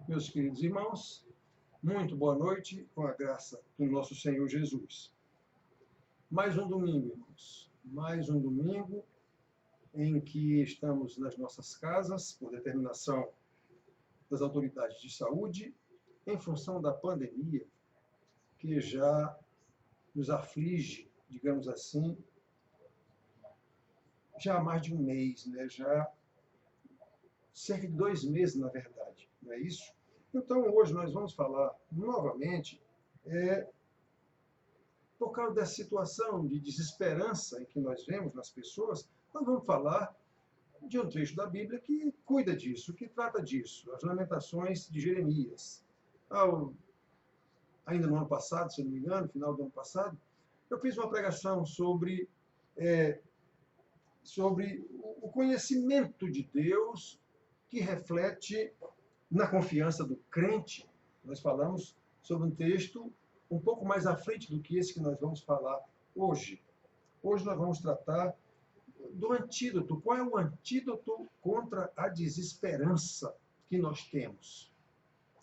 Meus queridos irmãos, muito boa noite, com a graça do nosso Senhor Jesus. Mais um domingo, irmãos. Mais um domingo em que estamos nas nossas casas, por determinação das autoridades de saúde, em função da pandemia, que já nos aflige, digamos assim, já há mais de um mês, né? Já cerca de 2 meses, na verdade, não é isso? Então, hoje nós vamos falar novamente por causa dessa situação de desesperança em que nós vemos nas pessoas, nós vamos falar de um trecho da Bíblia que cuida disso, que trata disso, as Lamentações de Jeremias. Ainda no ano passado, se não me engano, no final do ano passado, eu fiz uma pregação sobre o conhecimento de Deus que reflete na confiança do crente. Nós falamos sobre um texto um pouco mais à frente do que esse que nós vamos falar hoje. Hoje nós vamos tratar do antídoto. Qual é o antídoto contra a desesperança que nós temos?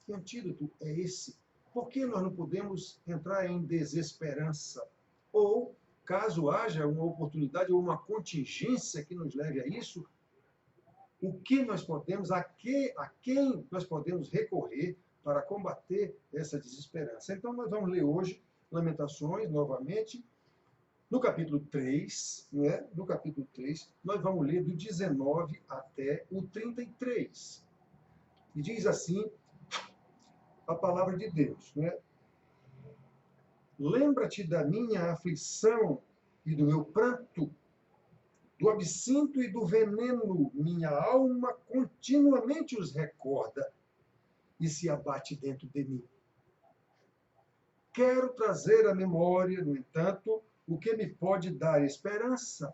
Que antídoto é esse? Por que nós não podemos entrar em desesperança? Ou, caso haja uma oportunidade ou uma contingência que nos leve a isso, o que nós podemos, a quem nós podemos recorrer para combater essa desesperança? Então, nós vamos ler hoje Lamentações, novamente, no capítulo 3, né? No capítulo 3, nós vamos ler do 19 até o 33. E diz assim a palavra de Deus, né? Lembra-te da minha aflição e do meu pranto, do absinto e do veneno, minha alma continuamente os recorda e se abate dentro de mim. Quero trazer à memória, no entanto, o que me pode dar esperança.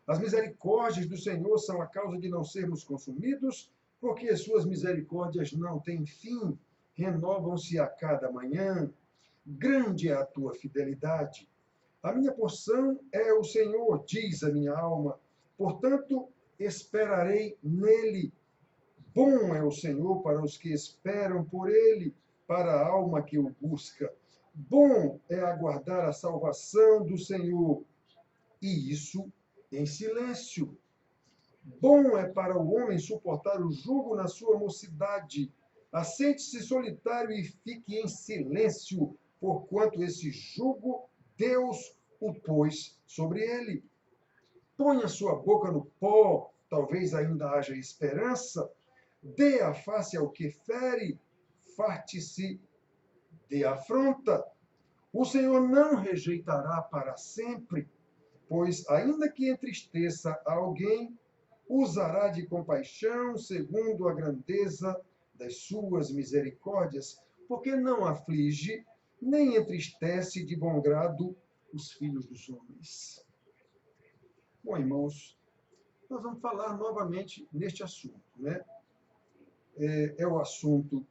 As misericórdias do Senhor são a causa de não sermos consumidos, porque as suas misericórdias não têm fim, renovam-se a cada manhã. Grande é a tua fidelidade. A minha porção é o Senhor, diz a minha alma. Portanto, esperarei nele. Bom é o Senhor para os que esperam por ele, para a alma que o busca. Bom é aguardar a salvação do Senhor, e isso em silêncio. Bom é para o homem suportar o jugo na sua mocidade. Assente-se solitário e fique em silêncio, porquanto esse jugo Deus o pôs sobre ele. Ponha sua boca no pó, talvez ainda haja esperança. Dê a face ao que fere, farte-se de afronta. O Senhor não rejeitará para sempre, pois, ainda que entristeça alguém, usará de compaixão segundo a grandeza das suas misericórdias, porque não aflige, nem entristece de bom grado os filhos dos homens. Bom, irmãos, nós vamos falar novamente neste assunto, né? É o assunto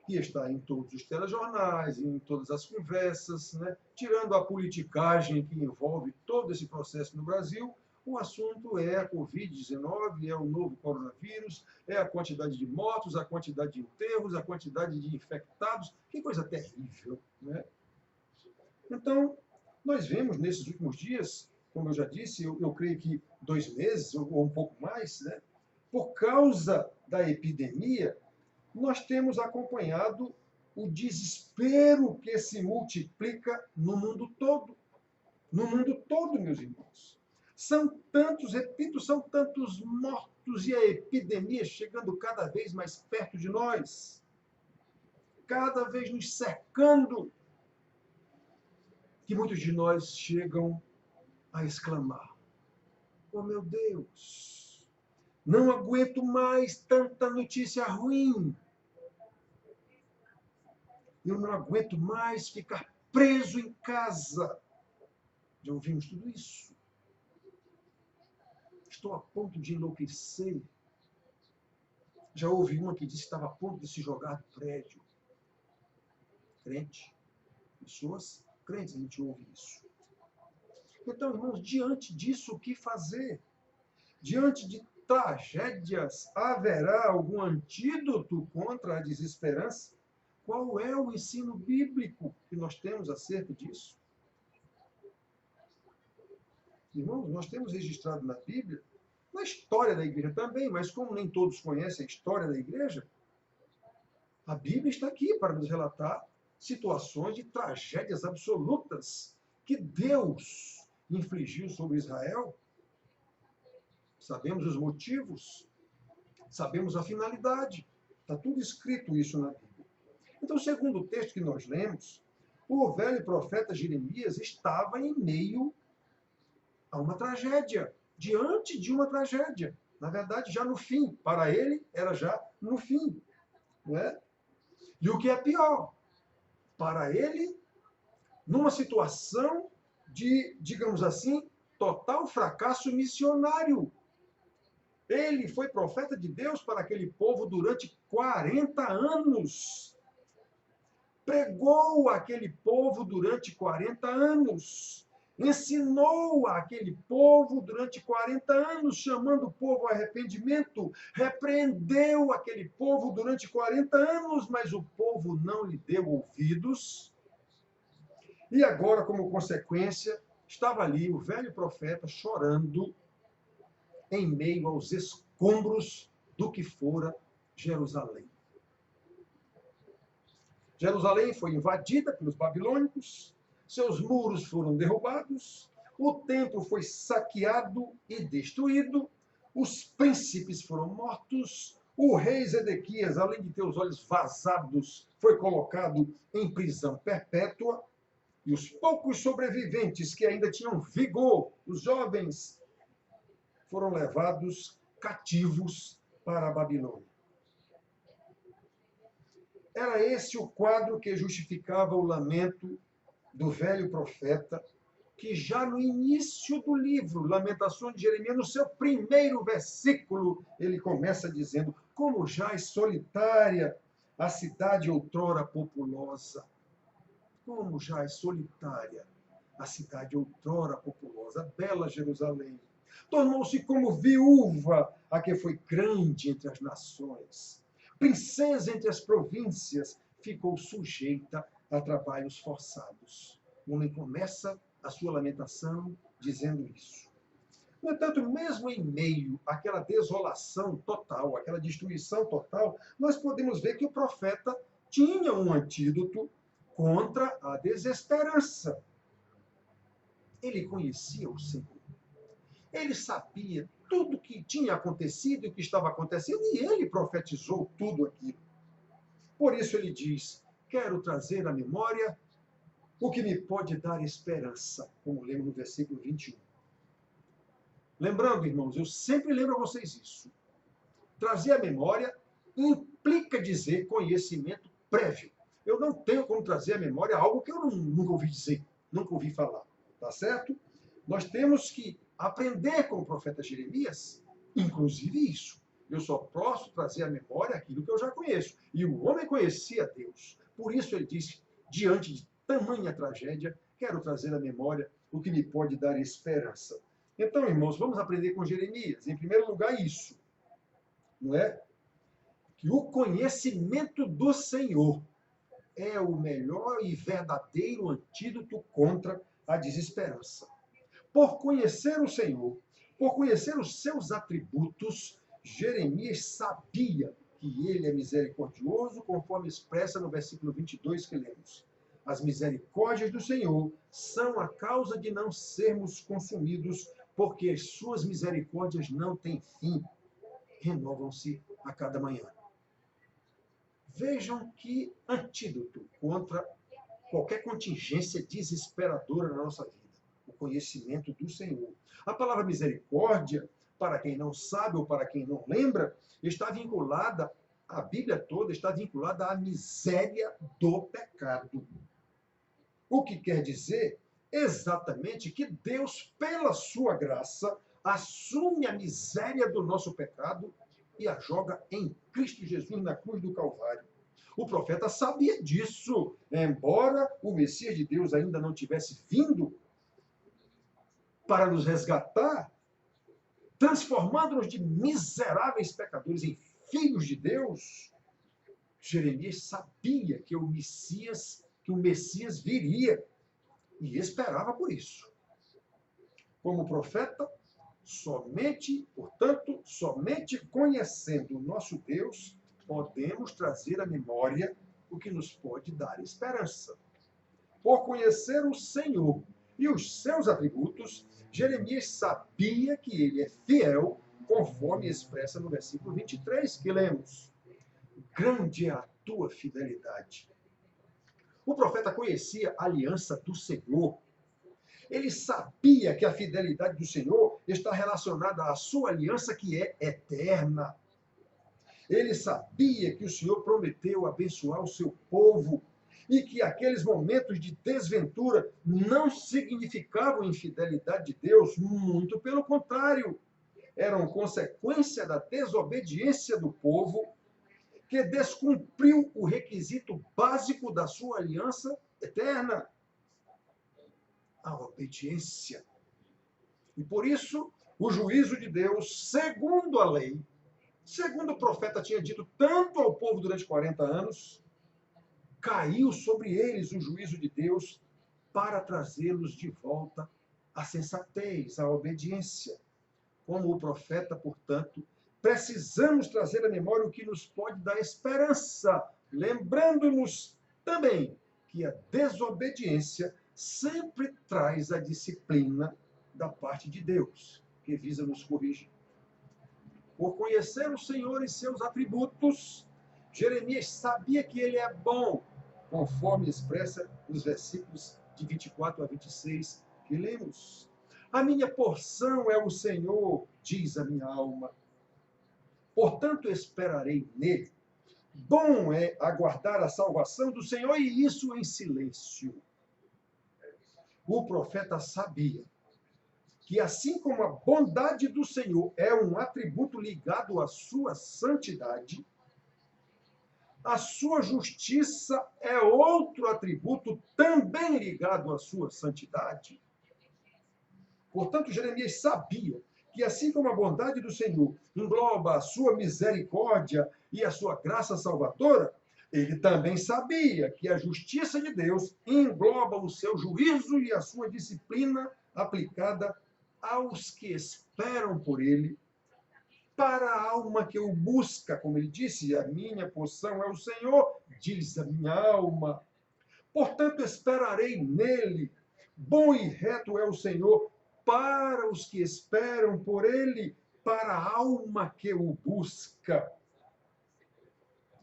que está em todos os telejornais, em todas as conversas, né? Tirando a politicagem que envolve todo esse processo no Brasil, o assunto é a Covid-19, é o novo coronavírus, é a quantidade de mortos, a quantidade de enterros, a quantidade de infectados. Que coisa terrível, né? Então, nós vemos nesses últimos dias, como eu já disse, eu creio que 2 meses ou um pouco mais, né? Por causa da epidemia, nós temos acompanhado o desespero que se multiplica no mundo todo. No mundo todo, meus irmãos. São tantos, repito, são tantos mortos e a epidemia chegando cada vez mais perto de nós, cada vez nos cercando, que muitos de nós chegam a exclamar: oh meu Deus, não aguento mais tanta notícia ruim. Eu não aguento mais ficar preso em casa. Já ouvimos tudo isso. Estou a ponto de enlouquecer. Já houve uma que disse que estava a ponto de se jogar do prédio. Crente. Pessoas crentes, a gente ouve isso. Então, irmãos, diante disso, o que fazer? Diante de tragédias, haverá algum antídoto contra a desesperança? Qual é o ensino bíblico que nós temos acerca disso? Irmãos, nós temos registrado na Bíblia, na história da igreja também, mas como nem todos conhecem a história da igreja, a Bíblia está aqui para nos relatar situações de tragédias absolutas que Deus infligiu sobre Israel. Sabemos os motivos, sabemos a finalidade. Está tudo escrito isso na Bíblia. Então, segundo o texto que nós lemos, o velho profeta Jeremias estava em meio a uma tragédia, diante de uma tragédia. Na verdade, já no fim. Para ele, era já no fim. Não é? E o que é pior, para ele, numa situação de, digamos assim, total fracasso missionário. Ele foi profeta de Deus para aquele povo durante 40 anos. Pregou aquele povo durante 40 anos. Ensinou aquele povo durante 40 anos, chamando o povo ao arrependimento. Repreendeu aquele povo durante 40 anos, mas o povo não lhe deu ouvidos. E agora, como consequência, estava ali o velho profeta chorando em meio aos escombros do que fora Jerusalém. Jerusalém foi invadida pelos babilônicos, seus muros foram derrubados, o templo foi saqueado e destruído, os príncipes foram mortos, o rei Zedequias, além de ter os olhos vazados, foi colocado em prisão perpétua, e os poucos sobreviventes que ainda tinham vigor, os jovens, foram levados cativos para a Babilônia. Era esse o quadro que justificava o lamento do velho profeta, que já no início do livro, Lamentações de Jeremias, no seu primeiro versículo, ele começa dizendo: como jaz solitária a cidade outrora populosa. Como jaz solitária a cidade outrora populosa, bela Jerusalém. Tornou-se como viúva, a que foi grande entre as nações. Princesa entre as províncias, ficou sujeita a trabalhos forçados. O homem começa a sua lamentação dizendo isso. No entanto, mesmo em meio àquela desolação total, àquela destruição total, nós podemos ver que o profeta tinha um antídoto contra a desesperança. Ele conhecia o Senhor. Ele sabia tudo o que tinha acontecido e o que estava acontecendo, e ele profetizou tudo aquilo. Por isso ele diz: quero trazer à memória o que me pode dar esperança, como lemos no versículo 21. Lembrando, irmãos, eu sempre lembro a vocês isso. Trazer à memória implica dizer conhecimento prévio. Eu não tenho como trazer à memória algo que eu nunca ouvi dizer, nunca ouvi falar. Tá certo? Nós temos que aprender com o profeta Jeremias, inclusive isso. Eu só posso trazer à memória aquilo que eu já conheço. E o homem conhecia Deus. Por isso ele disse, diante de tamanha tragédia, quero trazer à memória o que me pode dar esperança. Então, irmãos, vamos aprender com Jeremias. Em primeiro lugar, isso. Não é? Que o conhecimento do Senhor é o melhor e verdadeiro antídoto contra a desesperança. Por conhecer o Senhor, por conhecer os seus atributos, Jeremias sabia que ele é misericordioso, conforme expressa no versículo 22 que lemos. As misericórdias do Senhor são a causa de não sermos consumidos, porque as suas misericórdias não têm fim, renovam-se a cada manhã. Vejam que antídoto contra qualquer contingência desesperadora na nossa vida. O conhecimento do Senhor. A palavra misericórdia, para quem não sabe ou para quem não lembra, está vinculada, a Bíblia toda está vinculada à miséria do pecado. O que quer dizer exatamente que Deus, pela sua graça, assume a miséria do nosso pecado e a joga em Cristo Jesus na cruz do Calvário. O profeta sabia disso, embora o Messias de Deus ainda não tivesse vindo para nos resgatar, transformando-nos de miseráveis pecadores em filhos de Deus, Jeremias sabia que o Messias viria e esperava por isso. Como profeta, somente conhecendo o nosso Deus, podemos trazer à memória o que nos pode dar esperança. Por conhecer o Senhor e os seus atributos, Jeremias sabia que ele é fiel, conforme expressa no versículo 23 que lemos. Grande é a tua fidelidade. O profeta conhecia a aliança do Senhor. Ele sabia que a fidelidade do Senhor está relacionada à sua aliança que é eterna. Ele sabia que o Senhor prometeu abençoar o seu povo e que aqueles momentos de desventura não significavam infidelidade de Deus, muito pelo contrário, eram consequência da desobediência do povo que descumpriu o requisito básico da sua aliança eterna, a obediência. E por isso, o juízo de Deus, segundo a lei, segundo o profeta tinha dito tanto ao povo durante 40 anos, caiu sobre eles o juízo de Deus para trazê-los de volta à sensatez, à obediência. Como o profeta, portanto, precisamos trazer à memória o que nos pode dar esperança, lembrando-nos também que a desobediência sempre traz a disciplina da parte de Deus, que visa nos corrigir. Por conhecer o Senhor e seus atributos, Jeremias sabia que ele é bom, conforme expressa nos versículos de 24 a 26 que lemos. A minha porção é o Senhor, diz a minha alma. Portanto, esperarei nele. Bom é aguardar a salvação do Senhor, e isso em silêncio. O profeta sabia que, assim como a bondade do Senhor é um atributo ligado à sua santidade, a sua justiça é outro atributo também ligado à sua santidade. Portanto, Jeremias sabia que, assim como a bondade do Senhor engloba a sua misericórdia e a sua graça salvadora, ele também sabia que a justiça de Deus engloba o seu juízo e a sua disciplina aplicada aos que esperam por ele, para a alma que o busca, como ele disse, a minha porção é o Senhor, diz a minha alma. Portanto, esperarei nele. Bom e reto é o Senhor para os que esperam por ele, para a alma que o busca.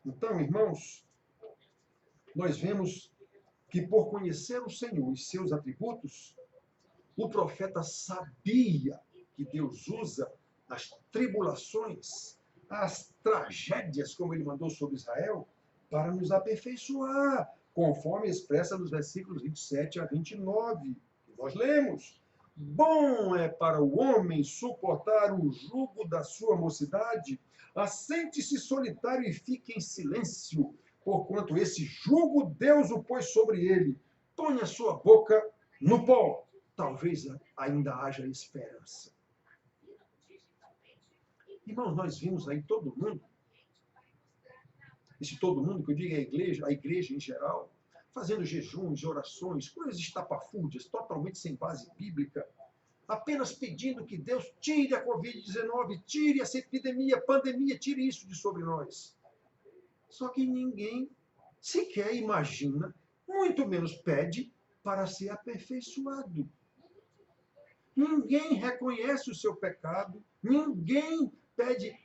Então, irmãos, nós vemos que por conhecer o Senhor e seus atributos, o profeta sabia que Deus usa as tribulações, as tragédias, como ele mandou sobre Israel, para nos aperfeiçoar, conforme expressa nos versículos 27 a 29, que nós lemos. Bom é para o homem suportar o jugo da sua mocidade, assente-se solitário e fique em silêncio, porquanto esse jugo Deus o pôs sobre ele. Ponha sua boca no pó, talvez ainda haja esperança. Irmãos, nós vimos aí todo mundo, esse todo mundo que eu digo é a igreja em geral, fazendo jejuns, orações, coisas estapafúrdias, totalmente sem base bíblica, apenas pedindo que Deus tire a Covid-19, tire essa epidemia, pandemia, tire isso de sobre nós. Só que ninguém sequer imagina, muito menos pede, para ser aperfeiçoado. Ninguém reconhece o seu pecado, ninguém pede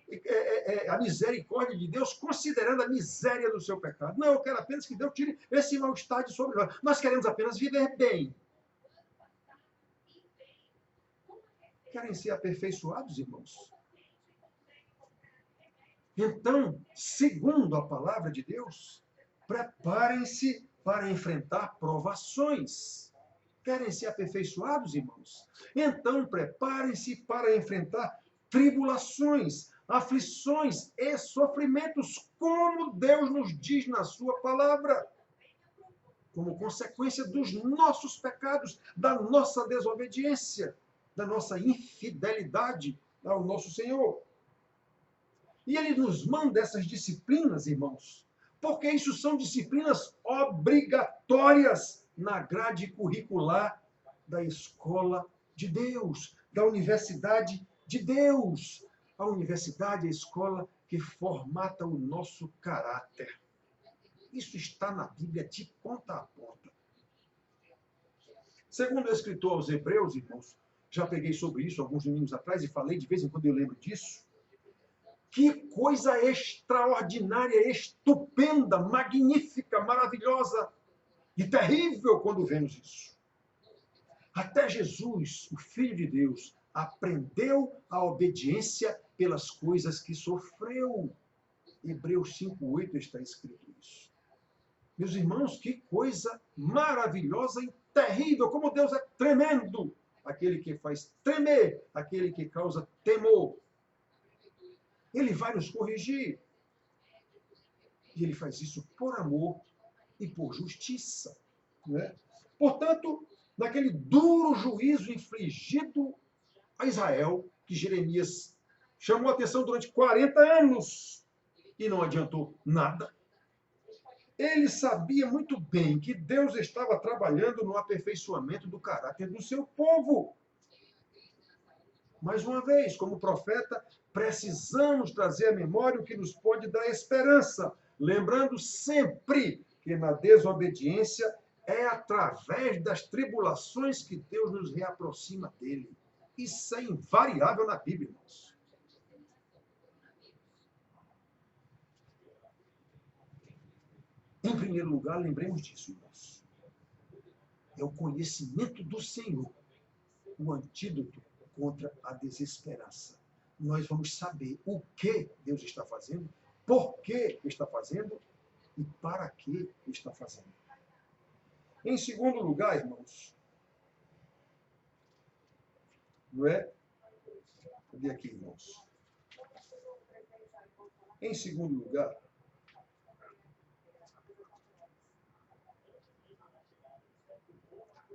a misericórdia de Deus, considerando a miséria do seu pecado. Não, eu quero apenas que Deus tire esse mal-estar de sobre nós. Nós queremos apenas viver bem. Querem ser aperfeiçoados, irmãos? Então, segundo a palavra de Deus, preparem-se para enfrentar provações. Querem ser aperfeiçoados, irmãos? Então, preparem-se para enfrentar tribulações, aflições e sofrimentos, como Deus nos diz na sua palavra, como consequência dos nossos pecados, da nossa desobediência, da nossa infidelidade ao nosso Senhor. E ele nos manda essas disciplinas, irmãos, porque isso são disciplinas obrigatórias na grade curricular da escola de Deus, da universidade de Deus. A universidade é a escola que formata o nosso caráter. Isso está na Bíblia de ponta a ponta. Segundo o escritor aos Hebreus, irmãos, já peguei sobre isso alguns domingos atrás e falei, de vez em quando eu lembro disso. Que coisa extraordinária, estupenda, magnífica, maravilhosa e terrível quando vemos isso. Até Jesus, o Filho de Deus, aprendeu a obediência pelas coisas que sofreu. Hebreus 5:8 está escrito isso. Meus irmãos, que coisa maravilhosa e terrível, como Deus é tremendo. Aquele que faz tremer, aquele que causa temor. Ele vai nos corrigir. E ele faz isso por amor e por justiça. Né? Portanto, naquele duro juízo infligido a Israel, que Jeremias chamou a atenção durante 40 anos e não adiantou nada, ele sabia muito bem que Deus estava trabalhando no aperfeiçoamento do caráter do seu povo. Mais uma vez, como profeta, precisamos trazer à memória o que nos pode dar esperança, lembrando sempre que na desobediência é através das tribulações que Deus nos reaproxima dele. Isso é invariável na Bíblia, irmãos. Em primeiro lugar, lembremos disso, irmãos. É o conhecimento do Senhor, o antídoto contra a desesperança. Nós vamos saber o que Deus está fazendo, por que está fazendo e para que está fazendo. Em segundo lugar, irmãos, não é? Cadê aqui, irmãos? Em segundo lugar,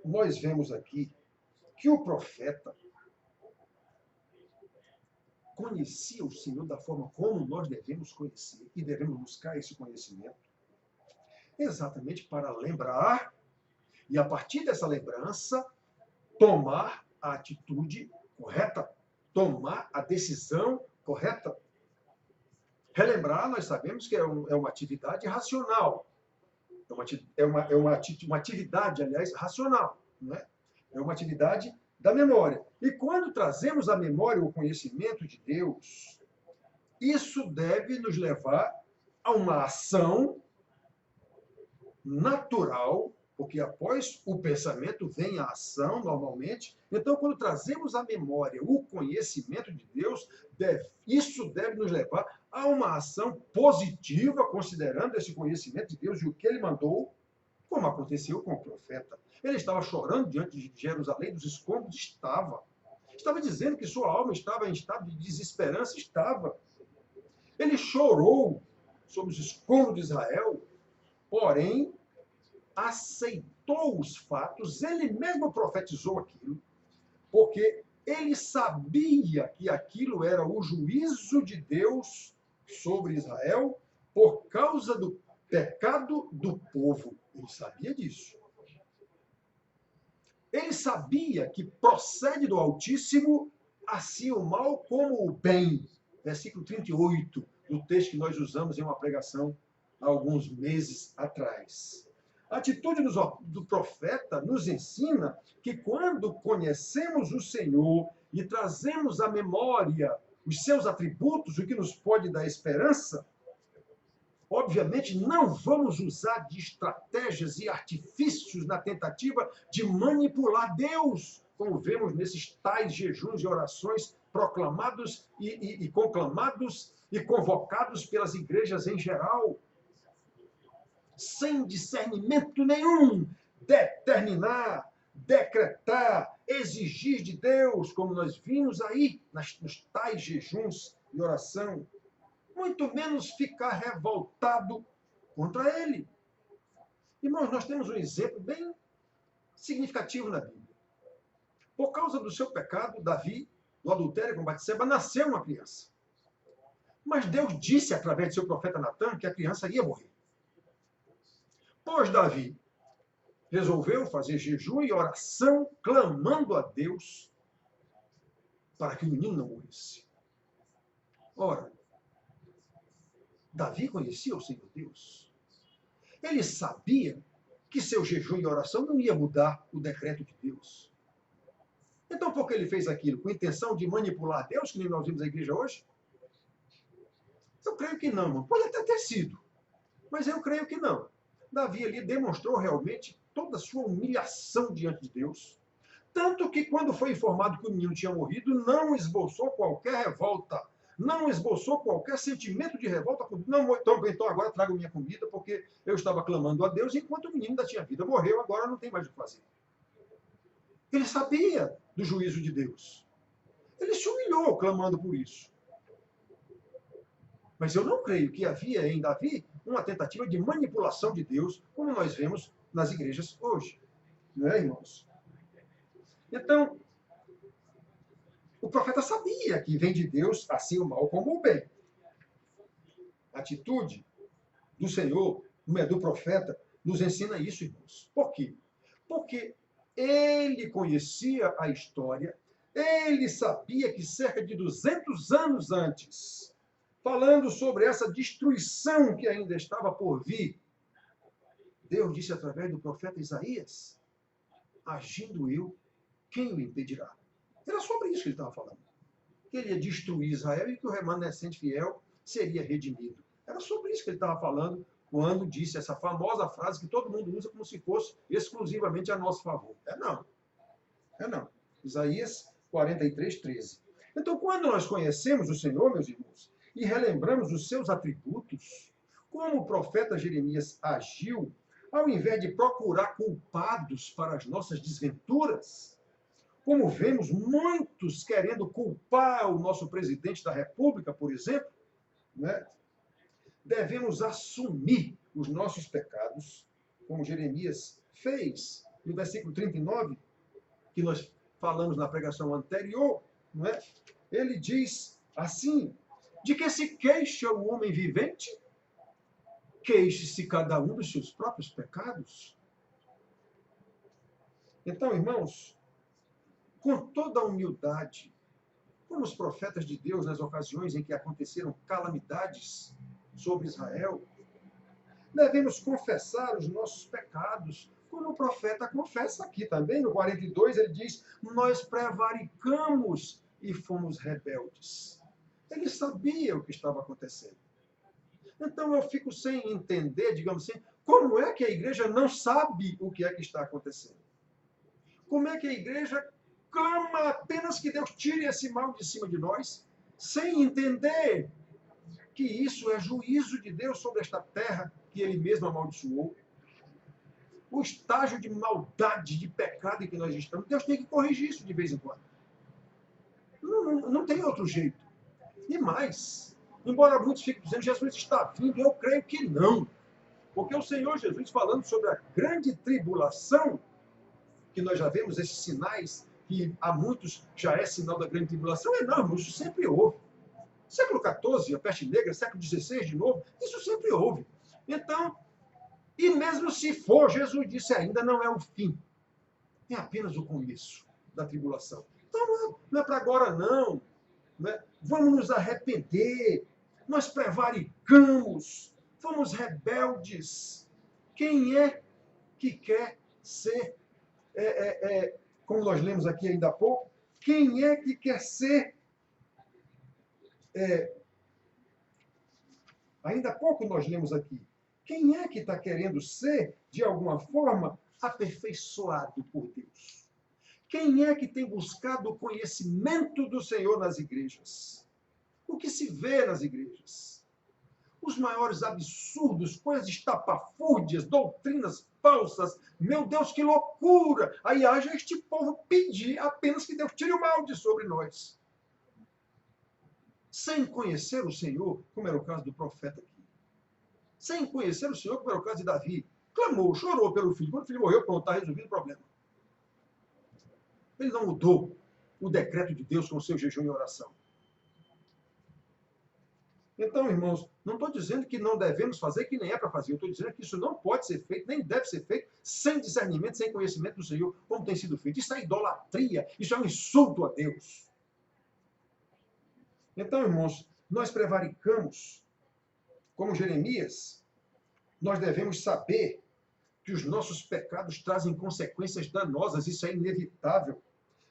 nós vemos aqui que o profeta conhecia o Senhor da forma como nós devemos conhecer e devemos buscar esse conhecimento, exatamente para lembrar e, a partir dessa lembrança, tomar a atitude correta, tomar a decisão correta. Relembrar, nós sabemos que é uma atividade racional, é uma atividade, aliás, racional, não é? É uma atividade da memória. E quando trazemos à memória o conhecimento de Deus, isso deve nos levar a uma ação natural, porque após o pensamento vem a ação, normalmente. Então, quando trazemos à memória o conhecimento de Deus, isso deve nos levar a uma ação positiva, considerando esse conhecimento de Deus e o que ele mandou, como aconteceu com o profeta. Ele estava chorando diante de Jerusalém, dos escombros, estava. Estava dizendo que sua alma estava em estado de desesperança, estava. Ele chorou sobre os escombros de Israel, porém, aceitou os fatos, ele mesmo profetizou aquilo, porque ele sabia que aquilo era o juízo de Deus sobre Israel por causa do pecado do povo. Ele sabia disso. Ele sabia que procede do Altíssimo assim o mal como o bem. Versículo 38 do texto que nós usamos em uma pregação há alguns meses atrás. A atitude do profeta nos ensina que quando conhecemos o Senhor e trazemos à memória os seus atributos, o que nos pode dar esperança, obviamente não vamos usar de estratégias e artifícios na tentativa de manipular Deus, como vemos nesses tais jejuns e orações proclamados e conclamados e convocados pelas igrejas em geral, sem discernimento nenhum, determinar, decretar, exigir de Deus, como nós vimos aí nos tais jejuns e oração, muito menos ficar revoltado contra ele. Irmãos, nós temos um exemplo bem significativo na Bíblia. Por causa do seu pecado, Davi no adultério com Batseba, nasceu uma criança. Mas Deus disse, através de seu profeta Natan, que a criança ia morrer. Pois Davi resolveu fazer jejum e oração, clamando a Deus para que o menino não morresse. Ora, Davi conhecia o Senhor Deus. Ele sabia que seu jejum e oração não ia mudar o decreto de Deus. Então, por que ele fez aquilo? Com a intenção de manipular Deus, que nem nós vimos na igreja hoje? Eu creio que não, irmão. Pode até ter sido, mas eu creio que não. Davi ali demonstrou realmente toda a sua humilhação diante de Deus. Tanto que, quando foi informado que o menino tinha morrido, não esboçou qualquer revolta, não esboçou qualquer sentimento de revolta. Não, então agora trago minha comida, porque eu estava clamando a Deus enquanto o menino ainda tinha vida. Morreu, agora não tem mais o que fazer. Ele sabia do juízo de Deus. Ele se humilhou clamando por isso. Mas eu não creio que havia em Davi uma tentativa de manipulação de Deus, como nós vemos nas igrejas hoje. Não é, irmãos? Então, o profeta sabia que vem de Deus assim o mal como o bem. A atitude do Senhor, do profeta, nos ensina isso, irmãos. Por quê? Porque ele conhecia a história, ele sabia que cerca de 200 anos antes, falando sobre essa destruição que ainda estava por vir, Deus disse através do profeta Isaías: agindo eu, quem o impedirá? Era sobre isso que ele estava falando. Que ele ia destruir Israel e que o remanescente fiel seria redimido. Era sobre isso que ele estava falando quando disse essa famosa frase que todo mundo usa como se fosse exclusivamente a nosso favor. É não. É não. Isaías 43, 13. Então, quando nós conhecemos o Senhor, meus irmãos, e relembramos os seus atributos, como o profeta Jeremias agiu, ao invés de procurar culpados para as nossas desventuras, como vemos muitos querendo culpar o nosso presidente da República, por exemplo, né? Devemos assumir os nossos pecados, como Jeremias fez no versículo 39, que nós falamos na pregação anterior, não é? Ele diz assim: de que se queixa o homem vivente? Queixe-se cada um dos seus próprios pecados. Então, irmãos, com toda a humildade, como os profetas de Deus nas ocasiões em que aconteceram calamidades sobre Israel, devemos confessar os nossos pecados, como o profeta confessa aqui também. No 42 ele diz: nós prevaricamos e fomos rebeldes. Ele sabia o que estava acontecendo. Então eu fico sem entender, digamos assim, como é que a igreja não sabe o que é que está acontecendo? Como é que a igreja clama apenas que Deus tire esse mal de cima de nós, sem entender que isso é juízo de Deus sobre esta terra que ele mesmo amaldiçoou? O estágio de maldade, de pecado em que nós estamos, Deus tem que corrigir isso de vez em quando. Não tem outro jeito. E mais, embora muitos fiquem dizendo Jesus está vindo, eu creio que não. Porque o Senhor Jesus, falando sobre a grande tribulação, que nós já vemos esses sinais, que a muitos já é sinal da grande tribulação, não, isso sempre houve. Século XIV, a peste negra, século XVI de novo, isso sempre houve. Então, e mesmo se for, Jesus disse, ainda não é o fim. É apenas o começo da tribulação. Então, não é para agora, não. Vamos nos arrepender. Nós prevaricamos. Fomos rebeldes. Quem é que quer ser, como nós lemos aqui ainda há pouco, quem é que quer ser, ainda há pouco nós lemos aqui, quem é que está querendo ser, de alguma forma, aperfeiçoado por Deus? Quem é que tem buscado o conhecimento do Senhor nas igrejas? O que se vê nas igrejas? Os maiores absurdos, coisas estapafúrdias, doutrinas falsas. Meu Deus, que loucura! Aí haja este povo pedir apenas que Deus tire o mal de sobre nós. Sem conhecer o Senhor, como era o caso do profeta aqui. Sem conhecer o Senhor, como era o caso de Davi. Clamou, chorou pelo filho. Quando o filho morreu, pronto, está resolvido o problema. Ele não mudou. o decreto de Deus com o seu jejum e oração. Então, irmãos, não estou dizendo que não devemos fazer, que nem é para fazer. Eu estou dizendo que isso não pode ser feito, nem deve ser feito, sem discernimento, sem conhecimento do Senhor, como tem sido feito. Isso é idolatria, isso é um insulto a Deus. Então, irmãos, nós prevaricamos, como Jeremias, nós devemos saber que os nossos pecados trazem consequências danosas, isso é inevitável.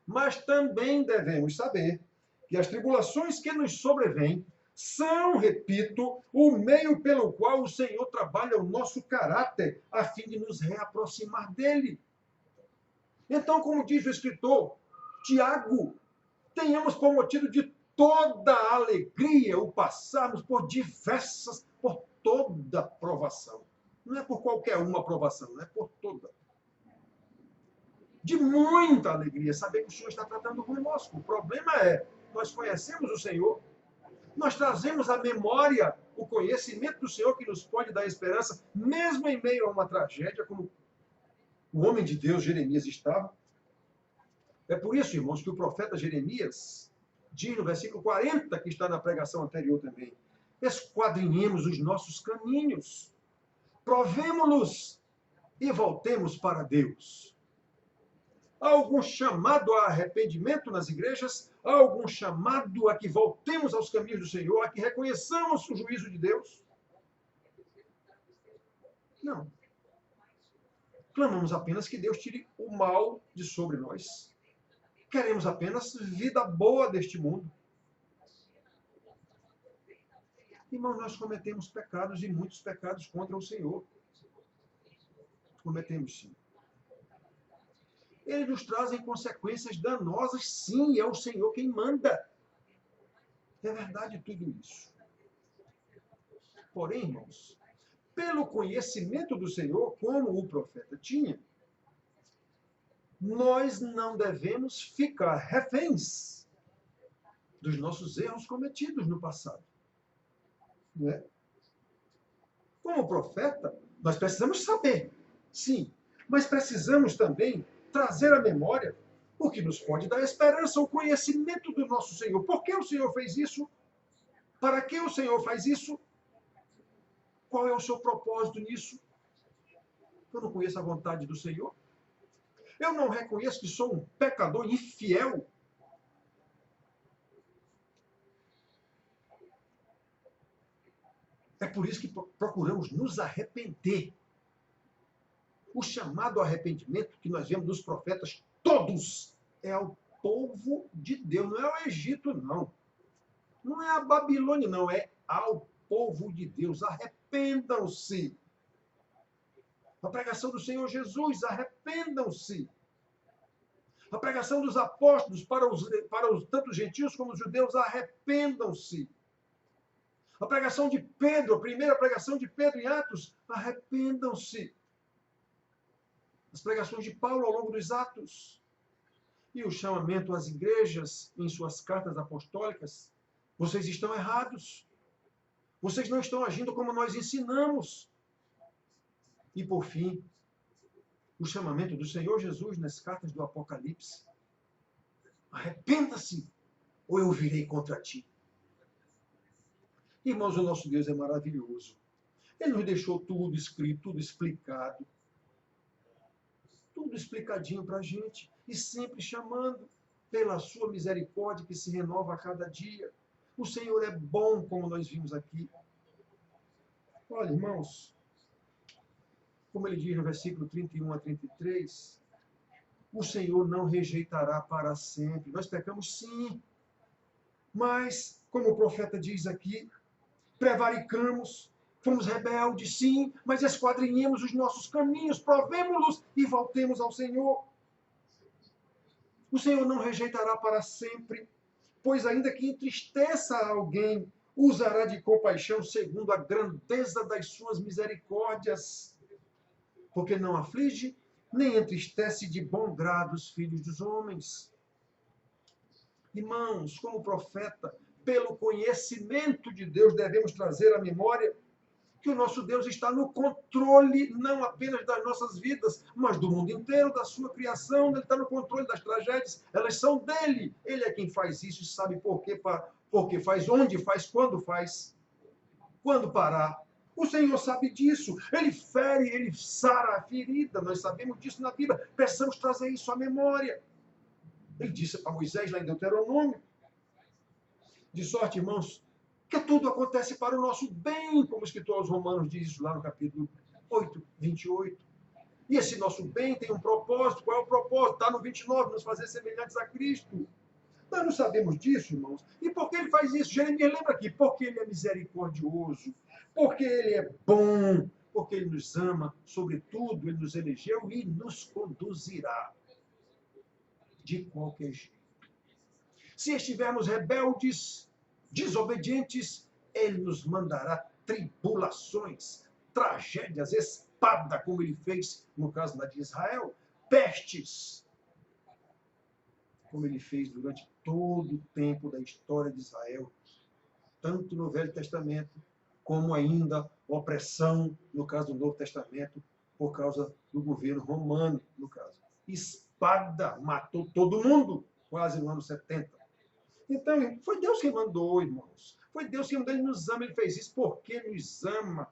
Mas também devemos saber que as tribulações que nos sobrevêm são, repito, o meio pelo qual o Senhor trabalha o nosso caráter, a fim de nos reaproximar dele. Então, como diz o escritor Tiago, tenhamos por motivo de toda a alegria o passarmos por toda provação. Não é por qualquer uma provação, não é por toda. De muita alegria saber que o Senhor está tratando conosco. O problema é, nós conhecemos o Senhor, nós trazemos à memória o conhecimento do Senhor que nos pode dar esperança, mesmo em meio a uma tragédia, como o homem de Deus, Jeremias, estava. É por isso, irmãos, que o profeta Jeremias diz no versículo 40, que está na pregação anterior também, esquadrinhemos os nossos caminhos, provemo-los e voltemos para Deus. Há algum chamado a arrependimento nas igrejas? Há algum chamado a que voltemos aos caminhos do Senhor, a que reconheçamos o juízo de Deus? Não. Clamamos apenas que Deus tire o mal de sobre nós. Queremos apenas vida boa deste mundo. Irmão, nós cometemos pecados e muitos pecados contra o Senhor. Cometemos sim. Eles nos trazem consequências danosas, sim, é o Senhor quem manda. É verdade tudo isso. Porém, irmãos, pelo conhecimento do Senhor, como o profeta tinha, nós não devemos ficar reféns dos nossos erros cometidos no passado. Não é? Como profeta, nós precisamos saber, sim, mas precisamos também trazer à memória o que nos pode dar esperança, o conhecimento do nosso Senhor. Por que o Senhor fez isso? Para que o Senhor faz isso? Qual é o seu propósito nisso? Eu não conheço a vontade do Senhor. Eu não reconheço que sou um pecador infiel. É por isso que procuramos nos arrepender. O chamado arrependimento que nós vemos dos profetas, todos, é ao povo de Deus. Não é ao Egito, não. Não é a Babilônia, não. É ao povo de Deus. Arrependam-se. A pregação do Senhor Jesus, arrependam-se. A pregação dos apóstolos para os tanto gentios como os judeus, arrependam-se. A pregação de Pedro, a primeira pregação de Pedro em Atos, arrependam-se. As pregações de Paulo ao longo dos Atos. E o chamamento às igrejas em suas cartas apostólicas. Vocês estão errados. Vocês não estão agindo como nós ensinamos. E, por fim, o chamamento do Senhor Jesus nas cartas do Apocalipse. Arrependa-se, ou eu virei contra ti. Irmãos, o nosso Deus é maravilhoso. Ele nos deixou tudo escrito, tudo explicado. Tudo explicadinho para a gente. E sempre chamando pela sua misericórdia que se renova a cada dia. O Senhor é bom, como nós vimos aqui. Olha, irmãos, como ele diz no versículo 31 a 33, o Senhor não rejeitará para sempre. Nós pecamos sim, mas, como o profeta diz aqui, prevaricamos, fomos rebeldes sim, mas esquadrinhemos os nossos caminhos, provemo-los e voltemos ao Senhor. O Senhor não rejeitará para sempre, pois ainda que entristeça alguém, usará de compaixão segundo a grandeza das suas misericórdias, porque não aflige, nem entristece de bom grado os filhos dos homens. Irmãos, como profeta, pelo conhecimento de Deus, devemos trazer à memória que o nosso Deus está no controle não apenas das nossas vidas, mas do mundo inteiro, da sua criação. Ele está no controle das tragédias, elas são dele. Ele é quem faz isso e sabe por que faz, onde faz, quando parar. O Senhor sabe disso. Ele fere, ele sara a ferida. Nós sabemos disso na Bíblia. Precisamos trazer isso à memória. Ele disse para Moisés lá em Deuteronômio: de sorte, irmãos, que tudo acontece para o nosso bem, como o escritor aos Romanos diz isso lá no capítulo 8, 28. E esse nosso bem tem um propósito. Qual é o propósito? Está no 29, nos fazer semelhantes a Cristo. Nós não sabemos disso, irmãos. E por que ele faz isso? Jeremias lembra aqui, porque ele é misericordioso, porque ele é bom, porque ele nos ama, sobretudo, ele nos elegeu e nos conduzirá de qualquer jeito. Se estivermos rebeldes, desobedientes, ele nos mandará tribulações, tragédias, espada, como ele fez no caso lá de Israel, pestes, como ele fez durante todo o tempo da história de Israel, tanto no Velho Testamento, como ainda opressão, no caso do Novo Testamento, por causa do governo romano, no caso. Espada, matou todo mundo, quase no ano 70. Então, foi Deus quem mandou, irmãos. Foi Deus quem mandou, ele nos ama, ele fez isso porque nos ama.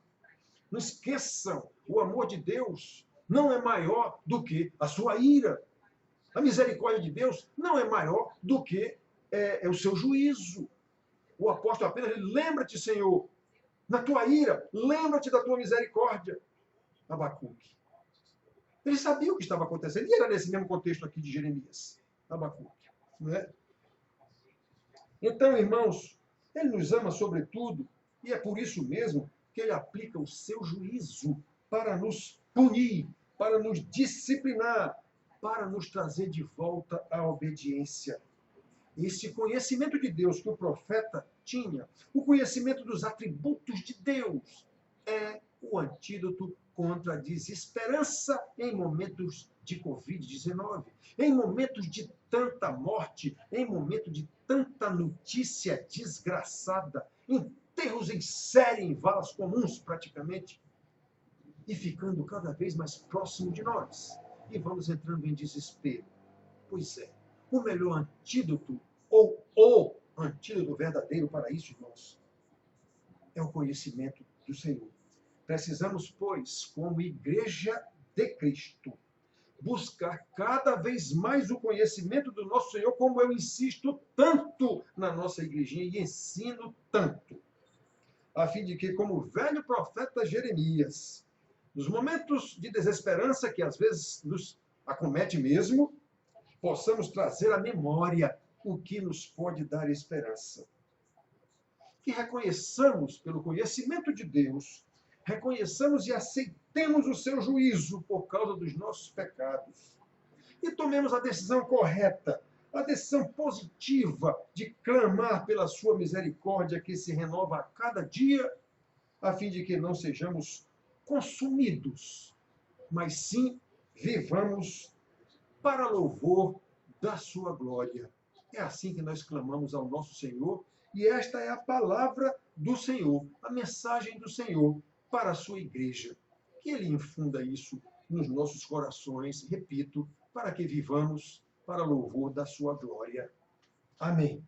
Não esqueçam, o amor de Deus não é maior do que a sua ira. A misericórdia de Deus não é maior do que o seu juízo. O apóstolo apenas, lembra-te, Senhor, na tua ira, lembra-te da tua misericórdia. Abacuque. Ele sabia o que estava acontecendo, e era nesse mesmo contexto aqui de Jeremias. Abacuque. Não é? Então, irmãos, ele nos ama sobretudo, e é por isso mesmo que ele aplica o seu juízo para nos punir, para nos disciplinar, para nos trazer de volta à obediência. Esse conhecimento de Deus que o profeta tinha, o conhecimento dos atributos de Deus, é o antídoto contra a desesperança em momentos de Covid-19, em momentos de tanta morte, em momentos de tanta notícia desgraçada, enterros em série em valas comuns praticamente, e ficando cada vez mais próximo de nós. E vamos entrando em desespero. Pois é, o melhor antídoto, ou o antídoto verdadeiro para isso, irmãos, é o conhecimento do Senhor. Precisamos, pois, como igreja de Cristo, buscar cada vez mais o conhecimento do nosso Senhor, como eu insisto tanto na nossa igrejinha e ensino tanto, a fim de que, como o velho profeta Jeremias, nos momentos de desesperança que às vezes nos acomete mesmo, possamos trazer à memória o que nos pode dar esperança. Que reconheçamos, pelo conhecimento de Deus, reconheçamos e aceitemos o seu juízo por causa dos nossos pecados. E tomemos a decisão correta, a decisão positiva de clamar pela sua misericórdia que se renova a cada dia, a fim de que não sejamos consumidos, mas sim vivamos para louvor da sua glória. É assim que nós clamamos ao nosso Senhor, e esta é a palavra do Senhor, a mensagem do Senhor para a sua igreja. Que ele infunda isso nos nossos corações, repito, para que vivamos para louvor da sua glória. Amém.